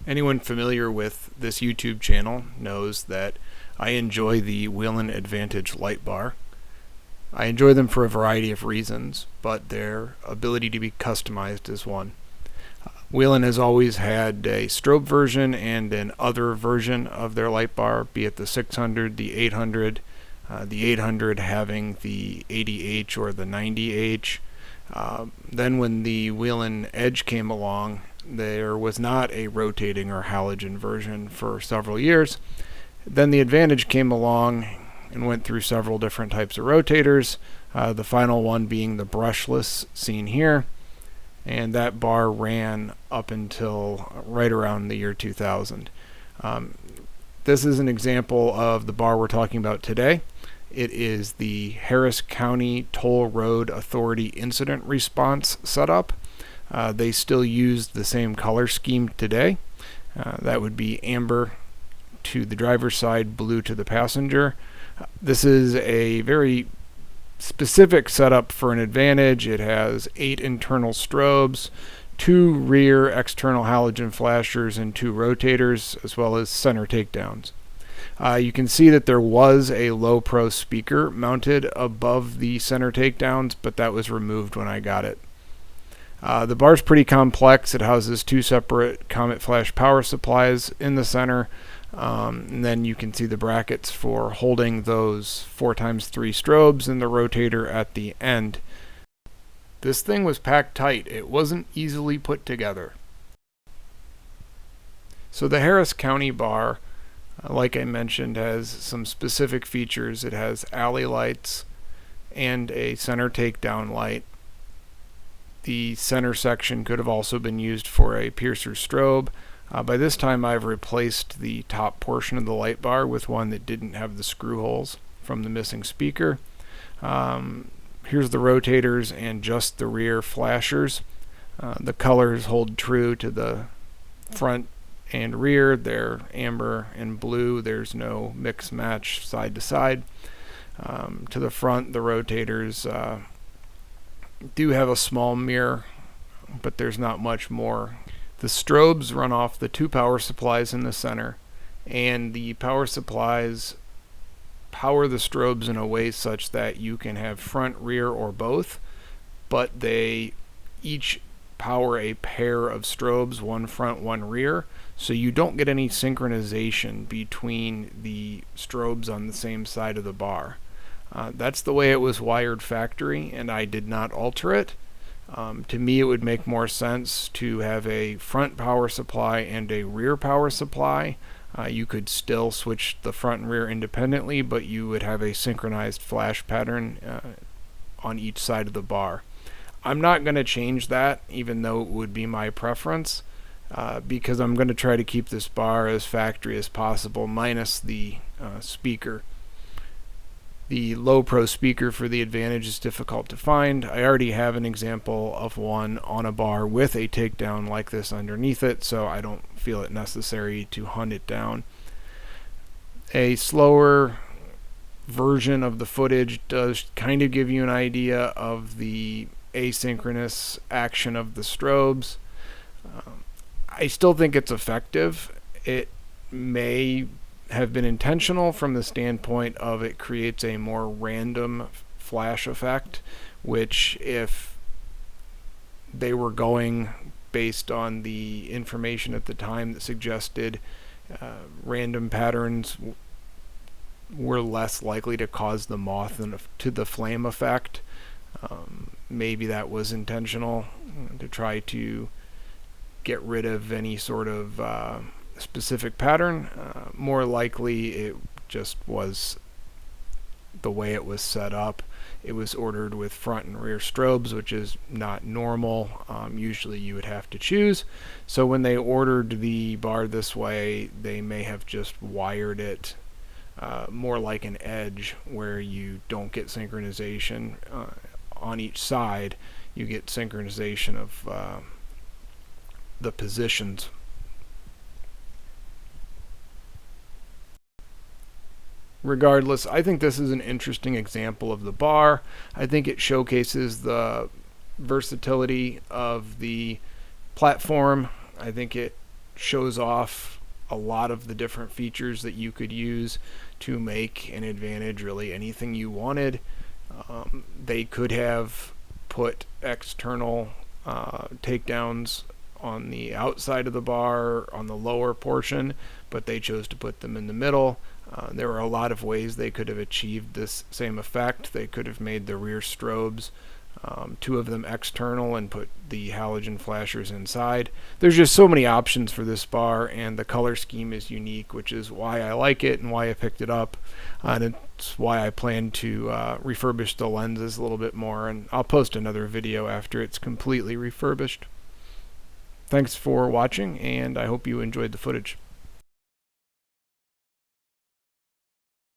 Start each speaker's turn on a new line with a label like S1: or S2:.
S1: Anyone familiar with this YouTube channel knows that I enjoy the Whelen Advantedge light bar. I enjoy them for a variety of reasons, but their ability to be customized is one. Whelen has always had a strobe version and an other version of their light bar, be it the 600, the 800, the 800 having the 80H or the 90H. Then when the Whelen Edge came along, there was not a rotating or halogen version for several years. Then the Advantedge came along and went through several different types of rotators, the final one being the brushless seen here, and that bar ran up until right around the year 2000. This is an example of the bar we're talking about today. It is the Harris County Toll Road Authority Incident Response setup. They still use the same color scheme today. That would be amber to the driver's side, blue to the passenger. This is a very specific setup for an Advantedge. It has 8 internal strobes, 2 rear external halogen flashers, and 2 rotators, as well as center takedowns. You can see that there was a low pro speaker mounted above the center takedowns, but that was removed when I got it. The bar is pretty complex. It houses 2 separate Comet Flash power supplies in the center, and then you can see the brackets for holding those 4x3 strobes and the rotator at the end. This thing was packed tight. It wasn't easily put together. So the Harris County bar, like I mentioned, has some specific features. It has alley lights and a center takedown light. The center section could have also been used for a piercer strobe. By this time I've replaced the top portion of the light bar with one that didn't have the screw holes from the missing speaker. Here's the rotators and just the rear flashers. The colors hold true to the front and rear. They're amber and blue. There's no mix match side to side. To the front, the rotators do have a small mirror, but there's not much more. The strobes run off the 2 power supplies in the center, and the power supplies power the strobes in a way such that you can have front, rear, or both, but they each power a pair of strobes, one front, one rear, so you don't get any synchronization between the strobes on the same side of the bar. That's the way it was wired factory, and I did not alter it. To me, it would make more sense to have a front power supply and a rear power supply. You could still switch the front and rear independently, but you would have a synchronized flash pattern on each side of the bar. I'm not going to change that, even though it would be my preference, because I'm going to try to keep this bar as factory as possible, minus the speaker. The low pro speaker for the Advantedge is difficult to find. I already have an example of one on a bar with a takedown like this underneath it, so I don't feel it necessary to hunt it down. A slower version of the footage does kind of give you an idea of the asynchronous action of the strobes. I still think it's effective. It may have been intentional from the standpoint of it creates a more random flash effect, which if they were going based on the information at the time that suggested random patterns were less likely to cause the moth to the flame effect. Maybe that was intentional to try to get rid of any sort of specific pattern. More likely it just was the way it was set up. It was ordered with front and rear strobes, which is not normal. Usually you would have to choose. So when they ordered the bar this way, they may have just wired it more like an edge, where you don't get synchronization on each side. You get synchronization of the positions. Regardless, I think this is an interesting example of the bar. I think it showcases the versatility of the platform. I think it shows off a lot of the different features that you could use to make an Advantage really anything you wanted. They could have put external takedowns on the outside of the bar on the lower portion, but they chose to put them in the middle. There were a lot of ways they could have achieved this same effect. They could have made the rear strobes, two of them external, and put the halogen flashers inside. There's just so many options for this bar, and the color scheme is unique, which is why I like it and why I picked it up. And it's why I plan to refurbish the lenses a little bit more, and I'll post another video after it's completely refurbished. Thanks for watching, and I hope you enjoyed the footage.